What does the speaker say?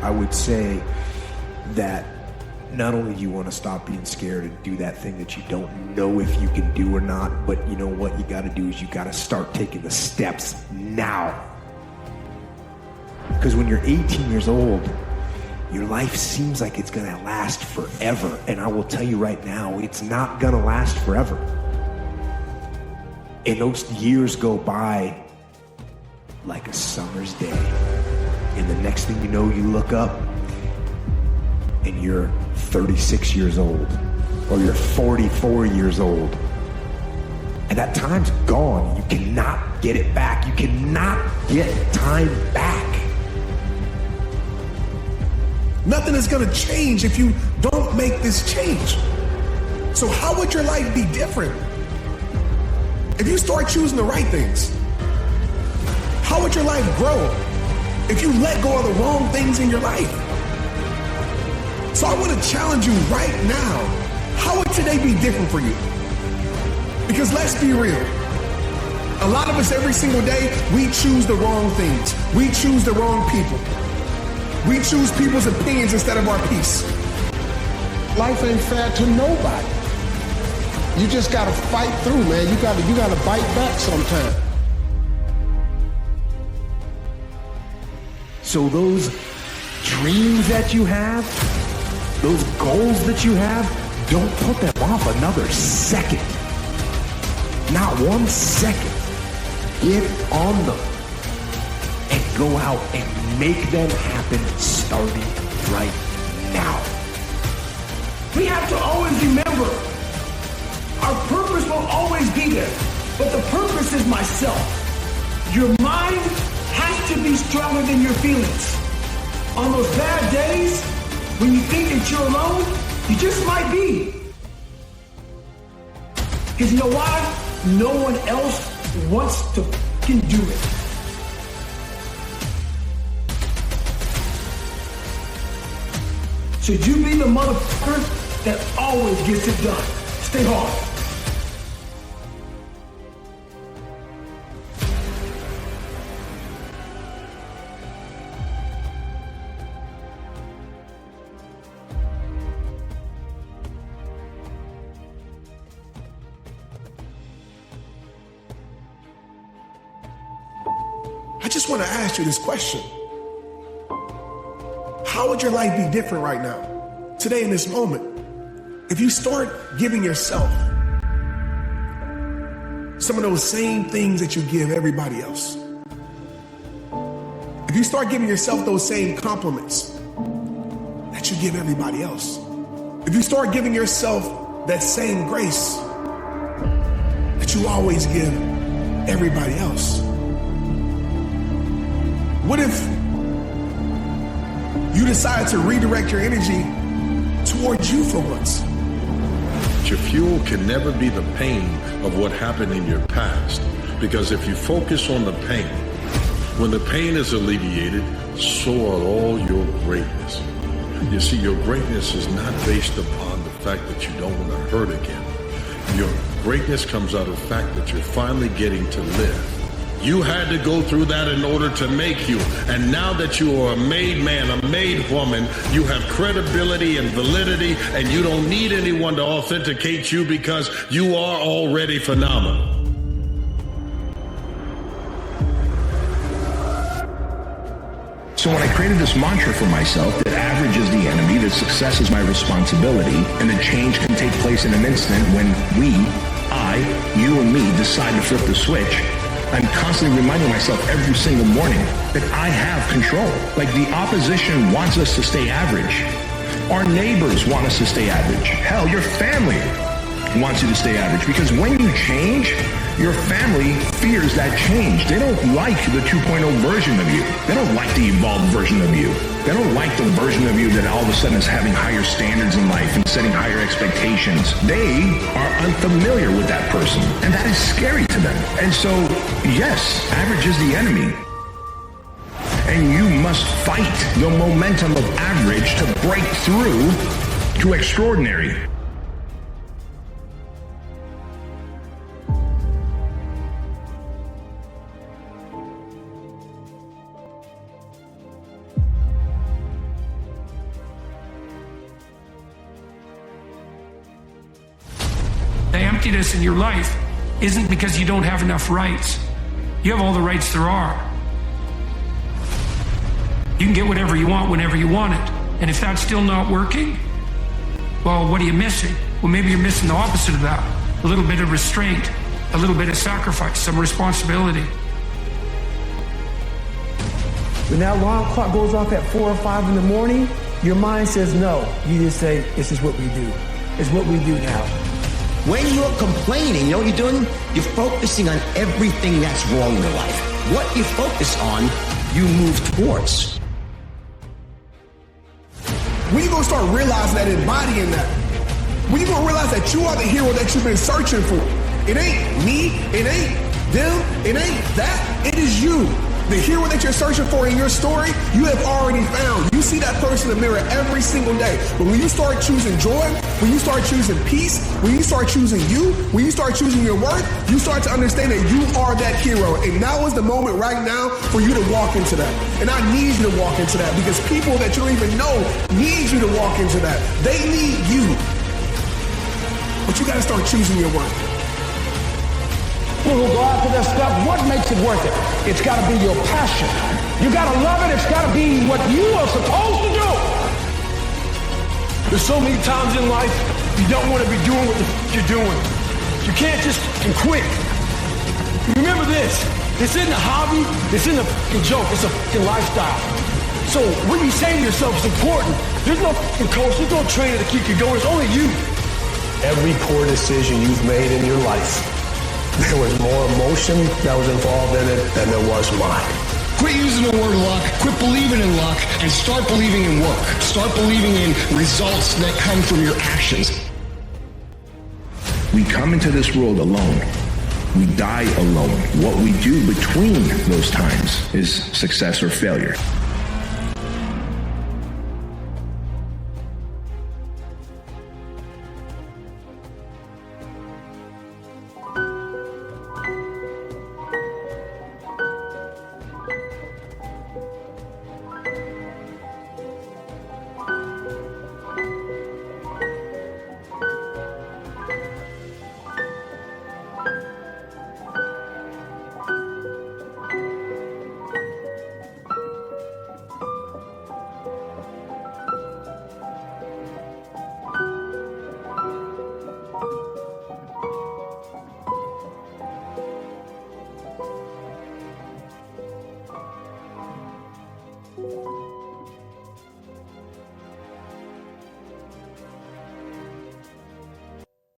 I would say that not only do you want to stop being scared and do that thing that you don't know if you can do or not, but you know what you got to do is you got to start taking the steps now. Because when you're 18 years old, your life seems like it's going to last forever. And I will tell you right now, it's not going to last forever. And those years go by like a summer's day. And the next thing you know, you look up and you're 36 years old, or you're 44 years old. And that time's gone. You cannot get it back. You cannot get time back. Nothing is gonna change if you don't make this change. So how would your life be different if you start choosing the right things? How would your life grow if you let go of the wrong things in your life? So I want to challenge you right now. How would today be different for you? Because let's be real. A lot of us every single day, we choose the wrong things. We choose the wrong people. We choose people's opinions instead of our peace. Life ain't fair to nobody. You just gotta fight through, man. You gotta bite back sometime. So those dreams that you have, those goals that you have, don't put them off another second. Not 1 second. Get on them and go out and make them happen starting right now. We have to always remember our purpose will always be there, but the purpose is myself. Your mind has to be stronger than your feelings. On those bad days, when you think that you're alone, you just might be. Because you know why? No one else wants to fucking do it. So you be the motherfucker that always gets it done. Stay hard. I just want to ask you this question. How would your life be different right now, today in this moment, if you start giving yourself some of those same things that you give everybody else? If you start giving yourself those same compliments that you give everybody else? If you start giving yourself that same grace that you always give everybody else? What if you decide to redirect your energy towards you for once? Your fuel can never be the pain of what happened in your past, because if you focus on the pain, when the pain is alleviated, so are all your greatness. You see, your greatness is not based upon the fact that you don't want to hurt again. Your greatness comes out of the fact that you're finally getting to live. You had to go through that in order to make you. And now that you are a made man, a made woman, you have credibility and validity, and you don't need anyone to authenticate you because you are already phenomenal. So when I created this mantra for myself that average is the enemy, that success is my responsibility, and that change can take place in an instant when we, I, you and me decide to flip the switch, I'm constantly reminding myself every single morning that I have control. Like the opposition wants us to stay average. Our neighbors want us to stay average. Hell, your family wants you to stay average, because when you change, your family fears that change. They don't like the 2.0 version of you. They don't like the evolved version of you. They don't like the version of you that all of a sudden is having higher standards in life and setting higher expectations. They are unfamiliar with that person, and that is scary to them. And so, yes, average is the enemy. And you must fight the momentum of average to break through to extraordinary. happiness in your life isn't because you don't have enough rights. You have all the rights there are. You can get whatever you want whenever you want it. And if that's still not working, well, what are you missing? Well, maybe you're missing the opposite of that. A little bit of restraint, a little bit of sacrifice, some responsibility. When that alarm clock goes off at 4 or 5 in the morning, your mind says no. You just say, this is what we do. It's what we do now. When you're complaining, you know what you're doing? You're focusing on everything that's wrong in your life. What you focus on, you move towards. When you gonna start realizing that, embodying that? When you gonna realize that you are the hero that you've been searching for? It ain't me, it ain't them, it ain't that, it is you. The hero that you're searching for in your story, you have already found. You see that person in the mirror every single day. But when you start choosing joy, when you start choosing peace, when you start choosing you, when you start choosing your worth, you start to understand that you are that hero. And now is the moment right now for you to walk into that. And I need you to walk into that because people that you don't even know need you to walk into that. They need you. But you gotta start choosing your worth. People who go after that stuff, what makes it worth it? It's got to be your passion. You got to love it. It's got to be what you are supposed to do. There's so many times in life you don't want to be doing what you're doing. You can't just quit. Remember this. This isn't a hobby. This isn't a joke. It's a lifestyle. So what you say to yourself is important. There's no coach. There's no trainer to keep you going. It's only you. Every poor decision you've made in your life, there was more emotion that was involved in it than there was mine. Quit using the word luck, quit believing in luck, and start believing in work. Start believing in results that come from your actions. We come into this world alone. We die alone. What we do between those times is success or failure. you.